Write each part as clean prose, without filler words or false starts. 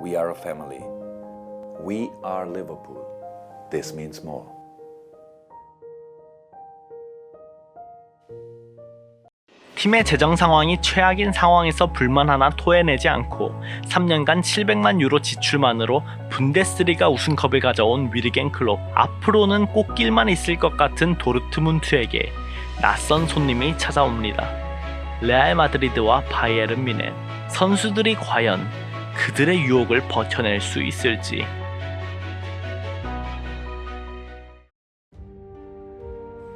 We are a family. We are Liverpool. This means more. 팀의 재정 상황이 최악인 상황에서 불만 하나 토해내지 않고 3년간 700만 유로 지출만으로 분데스리가 우승컵을 가져온 위르겐 클롭. 앞으로는 꼭 길만 있을 것 같은 도르트문트에게 낯선 손님이 찾아옵니다. 레알 마드리드와 바이에른 뮌헨. 선수들이 과연 그들의 유혹을 버텨낼 수 있을지.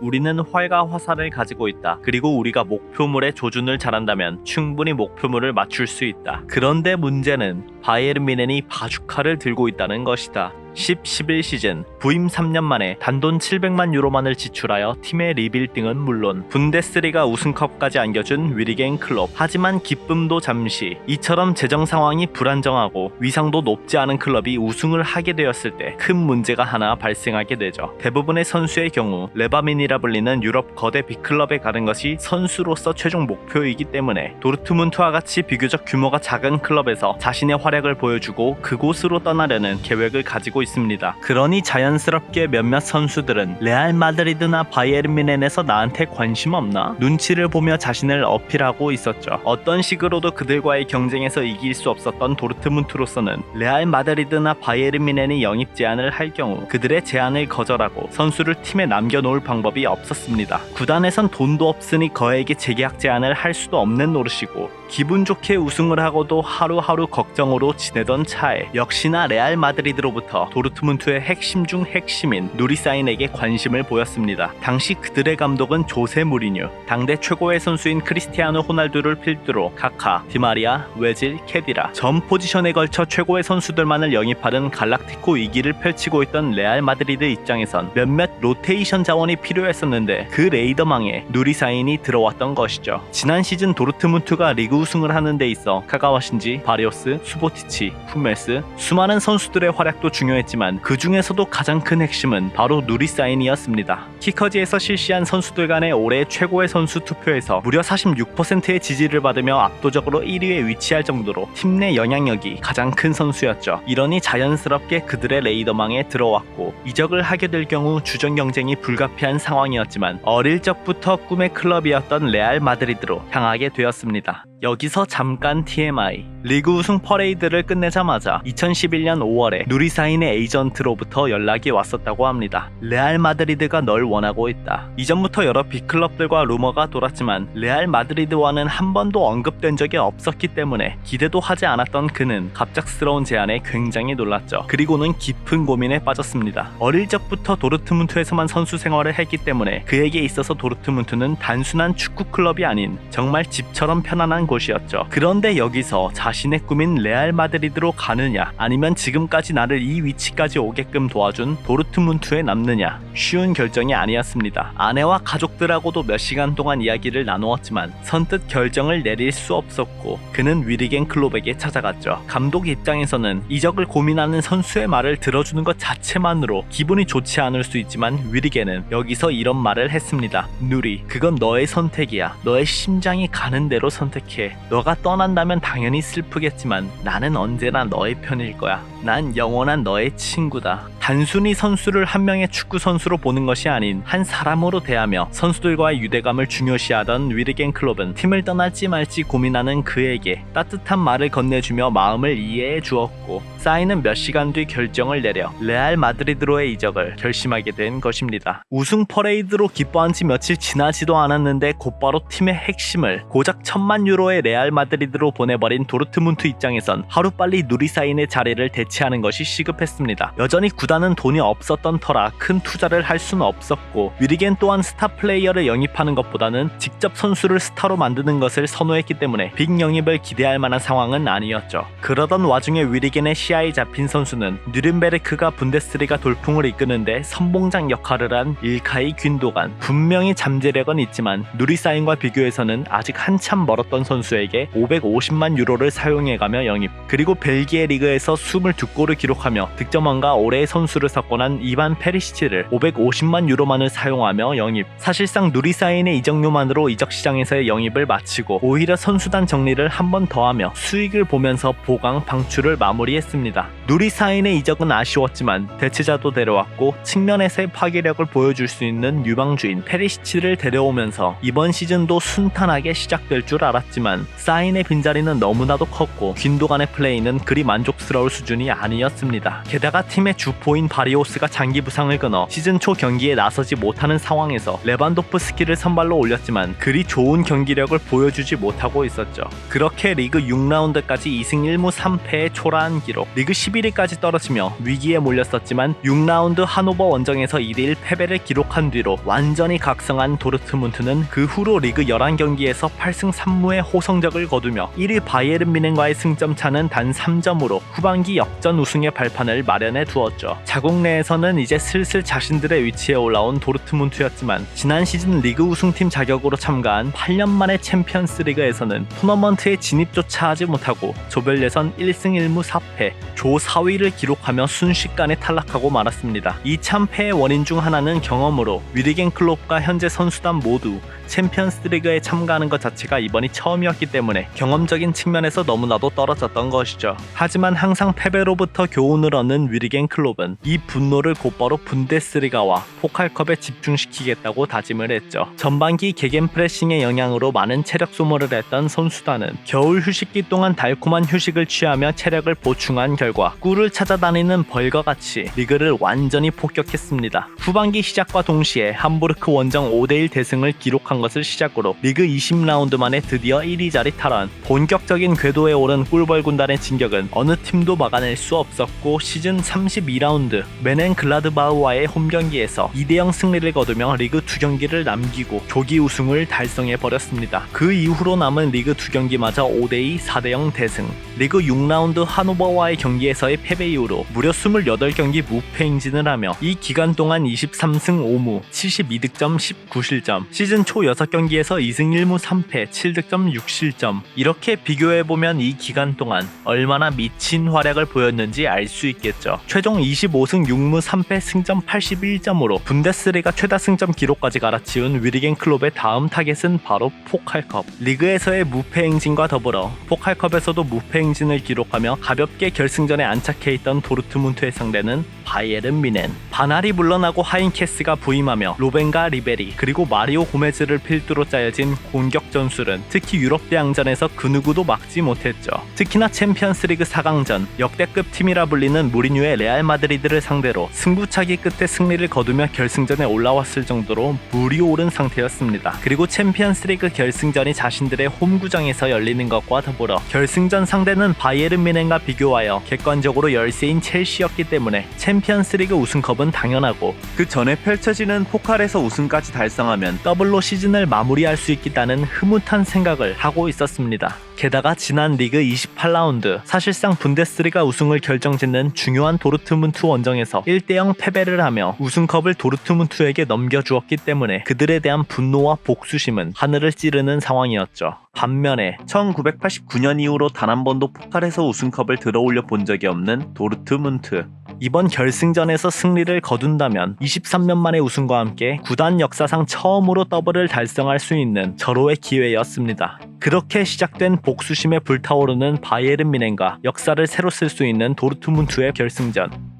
우리는 활과 화살을 가지고 있다. 그리고 우리가 목표물에 조준을 잘한다면 충분히 목표물을 맞출 수 있다. 그런데 문제는 바이에른 뮌헨이 바주카를 들고 있다는 것이다. 10-11 시즌 부임 3년 만에 단돈 700만 유로만을 지출하여 팀의 리빌딩은 물론 분데스리가 우승컵까지 안겨준 위르겐 클롭. 하지만 기쁨도 잠시. 이처럼 재정 상황이 불안정하고 위상도 높지 않은 클럽이 우승을 하게 되었을 때 큰 문제가 하나 발생하게 되죠. 대부분의 선수의 경우 레바민이라 불리는 유럽 거대 빅클럽에 가는 것이 선수로서 최종 목표이기 때문에 도르트문트와 같이 비교적 규모가 작은 클럽에서 자신의 활약을 보여주고 그곳으로 떠나려는 계획을 가지고 있습니다. 그러니 자연스럽게 몇몇 선수들은 레알 마드리드나 바이에른 뮌헨에서 나한테 관심 없나? 눈치를 보며 자신을 어필하고 있었죠. 어떤 식으로도 그들과의 경쟁에서 이길 수 없었던 도르트문트로서는 레알 마드리드나 바이에른 뮌헨이 영입 제안을 할 경우 그들의 제안을 거절하고 선수를 팀에 남겨놓을 방법이 없었습니다. 구단에선 돈도 없으니 거액의 재계약 제안을 할 수도 없는 노릇이고 기분 좋게 우승을 하고도 하루하루 걱정으로 지내던 차에 역시나 레알 마드리드로부터 도르트문트의 핵심 중 핵심인 누리 사인에게 관심을 보였습니다. 당시 그들의 감독은 조세 무리뉴, 당대 최고의 선수인 크리스티아노 호날두를 필두로 카카, 디마리아, 웨질, 케디라 전 포지션에 걸쳐 최고의 선수들만을 영입하는 갈락티코 2기를 펼치고 있던 레알 마드리드 입장에선 몇몇 로테이션 자원이 필요했었는데 그 레이더망에 누리 사인이 들어왔던 것이죠. 지난 시즌 도르트문트가 리그 우승을 하는 데 있어 카가와 신지, 바리오스, 수보티치, 후멜스 수많은 선수들의 활약도 중요했지만 그 중에서도 가장 큰 핵심은 바로 누리 사인이었습니다. 키커지에서 실시한 선수들 간의 올해 최고의 선수 투표에서 무려 46%의 지지를 받으며 압도적으로 1위에 위치할 정도로 팀 내 영향력이 가장 큰 선수였죠. 이러니 자연스럽게 그들의 레이더망에 들어왔고 이적을 하게 될 경우 주전 경쟁이 불가피한 상황이었지만 어릴 적부터 꿈의 클럽이었던 레알 마드리드로 향하게 되었습니다. 여기서 잠깐 TMI. 리그 우승 퍼레이드를 끝내자마자 2011년 5월에 누리 사인의 에이전트로부터 연락이 왔었다고 합니다. 레알 마드리드가 널 원하고 있다. 이전부터 여러 빅클럽들과 루머가 돌았지만 레알 마드리드와는 한 번도 언급된 적이 없었기 때문에 기대도 하지 않았던 그는 갑작스러운 제안에 굉장히 놀랐죠. 그리고는 깊은 고민에 빠졌습니다. 어릴 적부터 도르트문트에서만 선수 생활을 했기 때문에 그에게 있어서 도르트문트는 단순한 축구 클럽이 아닌 정말 집처럼 편안한 곳이었죠. 그런데 여기서 자신의 꿈인 레알 마드리드로 가느냐 아니면 지금까지 나를 이 위치까지 오게끔 도와준 도르트문트에 남느냐 쉬운 결정이 아니었습니다. 아내와 가족들하고도 몇 시간 동안 이야기를 나누었지만 선뜻 결정을 내릴 수 없었고 그는 위르겐 클롭에게 찾아갔죠. 감독 입장에서는 이적을 고민하는 선수의 말을 들어주는 것 자체만으로 기분이 좋지 않을 수 있지만 위르겐은 여기서 이런 말을 했습니다. 누리, 그건 너의 선택이야. 너의 심장이 가는 대로 선택해. 너가 떠난다면 당연히 슬프겠지만 나는 언제나 너의 편일 거야. 난 영원한 너의 친구다. 단순히 선수를 한 명의 축구 선수로 보는 것이 아닌 한 사람으로 대하며 선수들과의 유대감을 중요시하던 위르겐 클롭은 팀을 떠날지 말지 고민하는 그에게 따뜻한 말을 건네주며 마음을 이해해 주었고 사인은 몇 시간 뒤 결정을 내려 레알 마드리드로의 이적을 결심하게 된 것입니다. 우승 퍼레이드로 기뻐한 지 며칠 지나지도 않았는데 곧바로 팀의 핵심을 고작 1000만 유로의 레알 마드리드로 보내버린 도르트문트 입장에선 하루빨리 누리 사인의 자리를 대체하는 것이 시급했습니다. 여전히 구단은 돈이 없었던 터라 큰 투자를 할 수는 없었고 위르겐 또한 스타 플레이어를 영입하는 것보다는 직접 선수를 스타로 만드는 것을 선호했기 때문에 빅 영입을 기대할 만한 상황은 아니었죠. 그러던 와중에 위르겐의 시야에 잡힌 선수는 뉴른베르크가 분데스리가 돌풍을 이끄는데 선봉장 역할을 한 일카이 균도간. 분명히 잠재력은 있지만 누리 사인과 비교해서는 아직 한참 멀었던 선수에게 550만 유로를 사용해가며 영입. 그리고 벨기에 리그에서 22골을 기록하며 득점왕과 올해의 선수 선수를 석권한 이반 페리시치를 550만 유로만을 사용하며 영입. 사실상 누리사인의 이적료만으로 이적 시장에서의 영입을 마치고 오히려 선수단 정리를 한 번 더 하며 수익을 보면서 보강 방출을 마무리했습니다. 누리사인의 이적은 아쉬웠지만 대체자도 데려왔고 측면에서의 파괴력을 보여줄 수 있는 유망주인 페리시치를 데려오면서 이번 시즌도 순탄하게 시작될 줄 알았지만 사인의 빈자리는 너무나도 컸고 균도간의 플레이는 그리 만족스러울 수준이 아니었습니다. 게다가 팀의 주포인 바리오스가 장기 부상을 끊어 시즌 초 경기에 나서지 못하는 상황에서 레반도프스키를 선발로 올렸지만 그리 좋은 경기력을 보여주지 못하고 있었죠. 그렇게 리그 6라운드까지 2승 1무 3패의 초라한 기록, 리그 11위까지 떨어지며 위기에 몰렸었지만 6라운드 하노버 원정에서 2대1 패배를 기록한 뒤로 완전히 각성한 도르트문트는 그 후로 리그 11경기에서 8승 3무의 호성적을 거두며 1위 바이에른 뮌헨과의 승점 차는 단 3점으로 후반기 역전 우승의 발판을 마련해 두었죠. 자국 내에서는 이제 슬슬 자신들의 위치에 올라온 도르트문트였지만 지난 시즌 리그 우승팀 자격으로 참가한 8년 만의 챔피언스 리그에서는 토너먼트에 진입조차 하지 못하고 조별 예선 1승 1무 4패, 조 4위를 기록하며 순식간에 탈락하고 말았습니다. 이 참패의 원인 중 하나는 경험으로 위르겐 클롭과 현재 선수단 모두 챔피언스 리그에 참가하는 것 자체가 이번이 처음이었기 때문에 경험적인 측면에서 너무나도 떨어졌던 것이죠. 하지만 항상 패배로부터 교훈을 얻는 위르겐 클롭은 이 분노를 곧바로 분데스리가와 포칼컵에 집중시키겠다고 다짐을 했죠. 전반기 게겐프레싱의 영향으로 많은 체력 소모를 했던 선수단은 겨울 휴식기 동안 달콤한 휴식을 취하며 체력을 보충한 결과 꿀을 찾아다니는 벌과 같이 리그를 완전히 폭격했습니다. 후반기 시작과 동시에 함부르크 원정 5대1 대승을 기록한 것을 시작으로 리그 20라운드 만에 드디어 1위 자리 탈환. 본격적인 궤도에 오른 꿀벌 군단의 진격은 어느 팀도 막아낼 수 없었고 시즌 32라운드 메넨글라드바흐와의 홈경기에서 2대0 승리를 거두며 리그 2경기를 남기고 조기 우승을 달성해버렸습니다. 그 이후로 남은 리그 2경기마저 5대2 4대0 대승. 리그 6라운드 하노버와의 경기에서의 패배 이후로 무려 28경기 무패 행진을 하며 이 기간 동안 23승 5무 72득점 19실점, 시즌 초 6경기에서 2승 1무 3패 7득점 6실점. 이렇게 비교해보면 이 기간 동안 얼마나 미친 활약을 보였는지 알 수 있겠죠. 최종 25승 6무 3패 승점 81점으로 분데스리가 최다 승점 기록까지 갈아치운 위르겐 클롭의 다음 타겟은 바로 포칼컵. 리그에서의 무패 행진과 더불어 포칼컵에서도 무패 행진을 기록하며 가볍게 결승전에 안착해 있던 도르트문트의 상대는 바이에른 뮌헨. 바날이 물러나고 하인케스가 부임하며 로벤과 리베리 그리고 마리오 고메즈를 필두로 짜여진 공격 전술은 특히 유럽 대항전에서 그 누구도 막지 못했죠. 특히나 챔피언스리그 4강전 역대급 팀이라 불리는 무리뉴의 레알 마드리드를 상대로 승부차기 끝에 승리를 거두며 결승전에 올라왔을 정도로 물이 오른 상태였습니다. 그리고 챔피언스리그 결승전이 자신들의 홈구장에서 열리는 것과 더불어 결승전 상대는 바이에른 뮌헨과 비교하여 객관적으로 열세인 첼시였기 때문에 챔피언스리그 우승컵은 당연하고 그 전에 펼쳐지는 포칼에서 우승까지 달성하면 더블로 시즌을 마무리할 수 있겠다는 흐뭇한 생각을 하고 있었습니다. 게다가 지난 리그 28라운드 사실상 분데스리가 우승을 결정짓는 중요한 도르트문트 원정에서 1대0 패배를 하며 우승컵을 도르트문트에게 넘겨주었기 때문에 그들에 대한 분노와 복수심은 하늘을 찌르는 상황이었죠. 반면에 1989년 이후로 단 한 번도 포칼에서 우승컵을 들어올려 본 적이 없는 도르트문트. 이번 결승전에서 승리를 거둔다면 23년 만의 우승과 함께 구단 역사상 처음으로 더블을 달성할 수 있는 절호의 기회였습니다. 그렇게 시작된 복수심에 불타오르는 바이에른 뮌헨과 역사를 새로 쓸 수 있는 도르트문트의 결승전.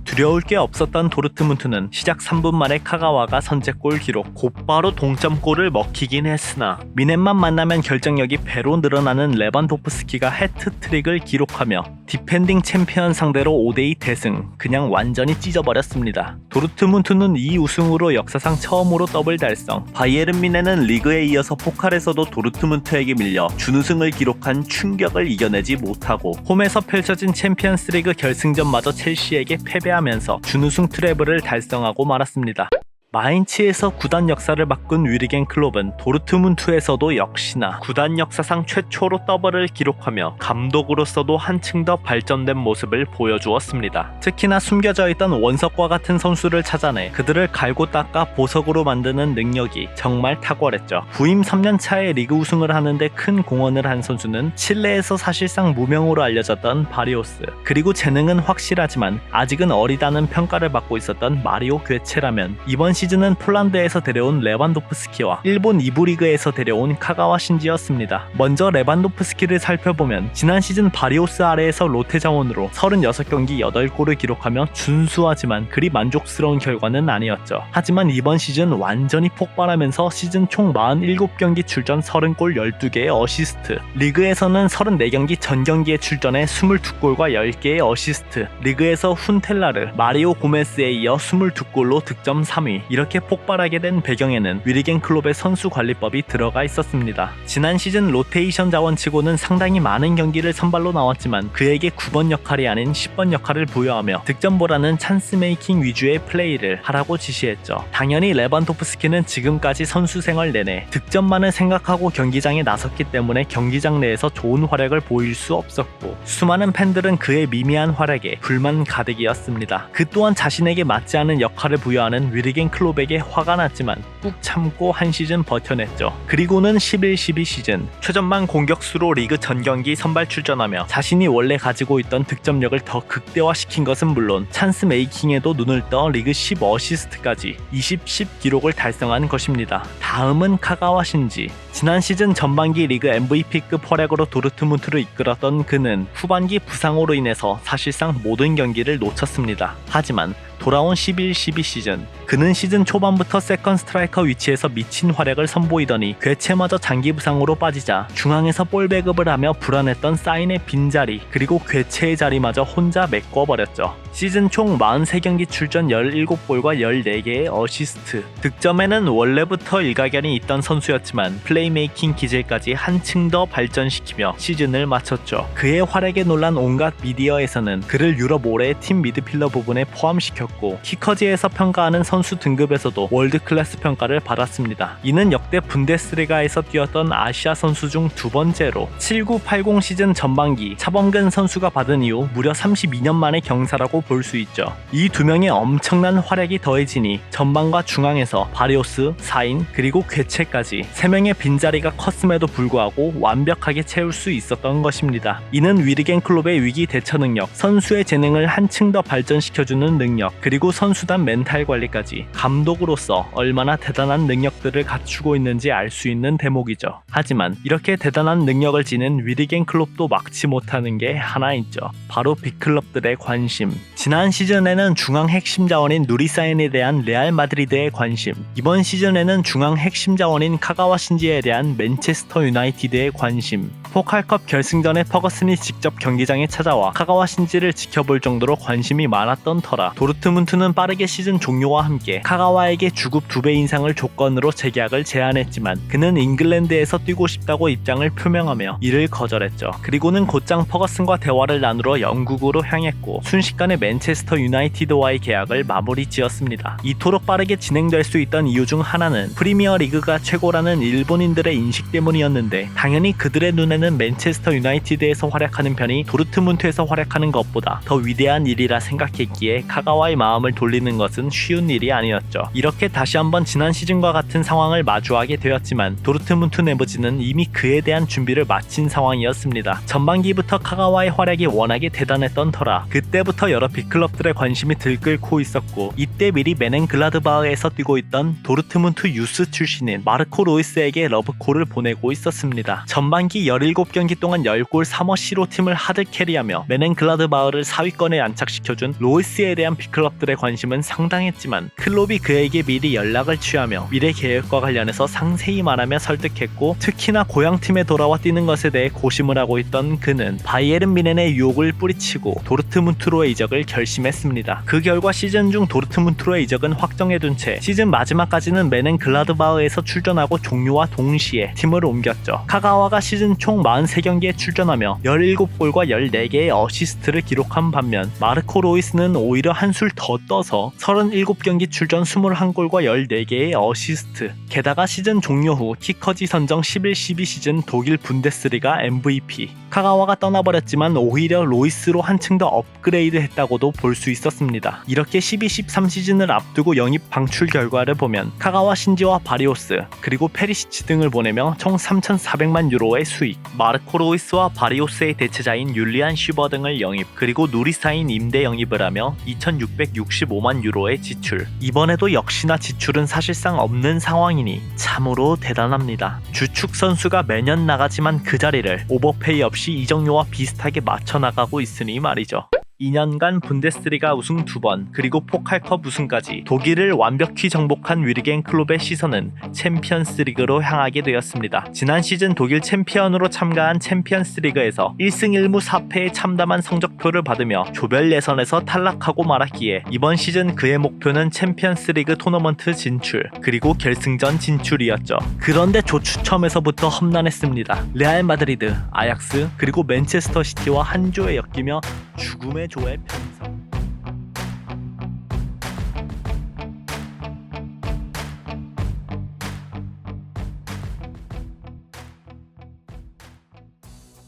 두려울 게 없었던 도르트문트는 시작 3분 만에 카가와가 선제골 기록, 곧바로 동점골을 먹히긴 했으나 뮌헨만 만나면 결정력이 배로 늘어나는 레반도프스키가 해트트릭을 기록하며 디펜딩 챔피언 상대로 5대2 대승, 그냥 완전히 찢어버렸습니다. 도르트문트는 이 우승으로 역사상 처음으로 더블 달성. 바이에른 뮌헨은 리그에 이어서 포칼에서도 도르트문트에게 밀려 준우승을 기록한 충격을 이겨내지 못하고 홈에서 펼쳐진 챔피언스리그 결승전마저 첼시에게 패배하면서 준우승 트래블을 달성하고 말았습니다. 마인츠에서 구단 역사를 바꾼 위르겐 클롭은 도르트문트에서도 역시나 구단 역사상 최초로 더블을 기록하며 감독으로서도 한층 더 발전된 모습을 보여주었습니다. 특히나 숨겨져 있던 원석과 같은 선수를 찾아내 그들을 갈고 닦아 보석으로 만드는 능력이 정말 탁월했죠. 부임 3년 차에 리그 우승을 하는데 큰 공헌을 한 선수는 칠레에서 사실상 무명으로 알려졌던 바리오스, 그리고 재능은 확실하지만 아직은 어리다는 평가를 받고 있었던 마리오 괴체라면 이번 시즌은 폴란드에서 데려온 레반도프스키와 일본 2부 리그에서 데려온 카가와 신지였습니다. 먼저 레반도프스키를 살펴보면 지난 시즌 바리오스 아래에서 롯데 자원으로 36경기 8골을 기록하며 준수하지만 그리 만족스러운 결과는 아니었죠. 하지만 이번 시즌 완전히 폭발하면서 시즌 총 47경기 출전 30골 12개의 어시스트, 리그에서는 34경기 전 경기에 출전해 22골과 10개의 어시스트, 리그에서 훈텔라르, 마리오 고메스에 이어 22골로 득점 3위. 이렇게 폭발하게 된 배경에는 위르겐 클롭의 선수 관리법이 들어가 있었습니다. 지난 시즌 로테이션 자원치고는 상당히 많은 경기를 선발로 나왔지만 그에게 9번 역할이 아닌 10번 역할을 부여하며 득점보다는 찬스 메이킹 위주의 플레이를 하라고 지시했죠. 당연히 레반도프스키는 지금까지 선수 생활 내내 득점만을 생각하고 경기장에 나섰기 때문에 경기장 내에서 좋은 활약을 보일 수 없었고 수많은 팬들은 그의 미미한 활약에 불만 가득이었습니다. 그 또한 자신에게 맞지 않은 역할을 부여하는 위르겐 클롭에게 화가 났지만 꾹 참고 한 시즌 버텨냈죠. 그리고는 11-12 시즌 최전방 공격수로 리그 전 경기 선발 출전하며 자신이 원래 가지고 있던 득점력을 더 극대화시킨 것은 물론 찬스 메이킹에도 눈을 떠 리그 10 어시스트까지 20-10 기록을 달성한 것입니다. 다음은 카가와 신지. 지난 시즌 전반기 리그 MVP급 활약으로 도르트문트를 이끌었던 그는 후반기 부상으로 인해서 사실상 모든 경기를 놓쳤습니다. 하지만 돌아온 11-12 시즌 그는 시즌 초반부터 세컨 스트라이커 위치에서 미친 활약을 선보이더니 괴체마저 장기 부상으로 빠지자 중앙에서 볼 배급을 하며 불안했던 사인의 빈자리, 그리고 괴체의 자리마저 혼자 메꿔버렸죠. 시즌 총 43경기 출전 17골과 14개의 어시스트, 득점에는 원래부터 일가견이 있던 선수였지만 플레이메이킹 기질까지 한층 더 발전시키며 시즌을 마쳤죠. 그의 활약에 놀란 온갖 미디어에서는 그를 유럽 올해의 팀 미드필더 부분에 포함시켰고 키커지에서 평가하는 선수 등급에서도 월드클래스 평가를 받았습니다. 이는 역대 분데스리가에서 뛰었던 아시아 선수 중 두 번째로 79-80 시즌 전반기 차범근 선수가 받은 이후 무려 32년 만의 경사라고 볼 수 있죠. 이 두 명의 엄청난 활약이 더해지니 전방과 중앙에서 바리오스, 사인, 그리고 괴체까지 3명의 빈자리가 컸음에도 불구하고 완벽하게 채울 수 있었던 것입니다. 이는 위르겐 클롭의 위기 대처 능력, 선수의 재능을 한층 더 발전시켜주는 능력, 그리고 선수단 멘탈 관리까지 감독으로서 얼마나 대단한 능력들을 갖추고 있는지 알 수 있는 대목이죠. 하지만 이렇게 대단한 능력을 지닌 위르겐 클롭도 막지 못하는 게 하나 있죠. 바로 빅클럽들의 관심. 지난 시즌에는 중앙 핵심 자원인 누리사인에 대한 레알 마드리드의 관심, 이번 시즌에는 중앙 핵심 자원인 카가와 신지에 대한 맨체스터 유나이티드의 관심, 포칼컵 결승전에 퍼거슨이 직접 경기장에 찾아와 카가와 신지를 지켜볼 정도로 관심이 많았던 터라 도르트문트는 빠르게 시즌 종료와 함께 카가와에게 주급 2배 인상을 조건으로 재계약을 제안했지만 그는 잉글랜드에서 뛰고 싶다고 입장을 표명하며 이를 거절했죠. 그리고는 곧장 퍼거슨과 대화를 나누러 영국으로 향했고 순식간에 맨체스터 유나이티드와의 계약을 마무리 지었습니다. 이토록 빠르게 진행될 수 있던 이유 중 하나는 프리미어 리그가 최고라는 일본인들의 인식 때문이었는데 당연히 그들의 눈에는 맨체스터 유나이티드에서 활약하는 편이 도르트문트에서 활약하는 것보다 더 위대한 일이라 생각했기에 카가와의 마음을 돌리는 것은 쉬운 일이 아니었죠. 이렇게 다시 한번 지난 시즌과 같은 상황을 마주하게 되었지만 도르트문트 내부진은 이미 그에 대한 준비를 마친 상황이었습니다. 전반기부터 카가와의 활약이 워낙에 대단했던 터라 그때부터 여러 빅클럽들의 관심이 들끓고 있었고 이때 미리 메넨글라드바흐에서 뛰고 있던 도르트문트 유스 출신인 마르코 로이스에게 러브콜을 보내고 있었습니다. 전반기 17경기 동안 10골 3어시로 팀을 하드 캐리하며 메넨글라드바흐를 4위권에 안착시켜준 로이스에 대한 빅클럽들의 관심은 상당했지만 클롭이 그에게 미리 연락을 취하며 미래 계획과 관련해서 상세히 말하며 설득했고 특히나 고향팀에 돌아와 뛰는 것에 대해 고심을 하고 있던 그는 바이에른 미넨의 유혹을 뿌리치고 도르트문트로의 이적을 결심했습니다. 그 결과 시즌 중 도르트문트로의 이적은 확정해둔 채 시즌 마지막까지는 메넨글라드바흐에서 출전하고 종료와 동시에 팀을 옮겼죠. 카가와가 시즌 총 총 43경기에 출전하며 17골과 14개의 어시스트를 기록한 반면 마르코 로이스는 오히려 한술 더 떠서 37경기 출전 21골과 14개의 어시스트. 게다가 시즌 종료 후 키커지 선정 11-12 시즌 독일 분데스리가 MVP. 카가와가 떠나버렸지만 오히려 로이스로 한층 더 업그레이드 했다고도 볼 수 있었습니다. 이렇게 12-13 시즌을 앞두고 영입 방출 결과를 보면 카가와 신지와 바리오스 그리고 페리시치 등을 보내며 총 3,400만 유로의 수익, 마르코 로이스와 바리오스의 대체자인 율리안 슈버 등을 영입, 그리고 누리사인 임대 영입을 하며 2,665만 유로의 지출. 이번에도 역시나 지출은 사실상 없는 상황이니 참으로 대단합니다. 주축 선수가 매년 나가지만 그 자리를 오버페이 없이 이적료와 비슷하게 맞춰 나가고 있으니 말이죠. 2년간 분데스리가 우승 2번 그리고 포칼컵 우승까지 독일을 완벽히 정복한 위르겐 클롭의 시선은 챔피언스리그로 향하게 되었습니다. 지난 시즌 독일 챔피언으로 참가한 챔피언스리그에서 1승 1무 4패의 참담한 성적표를 받으며 조별 예선에서 탈락하고 말았기에 이번 시즌 그의 목표는 챔피언스리그 토너먼트 진출 그리고 결승전 진출이었죠. 그런데 조추첨에서부터 험난했습니다. 레알 마드리드, 아약스 그리고 맨체스터 시티와 한 조에 엮이며 죽음의 조의 편성.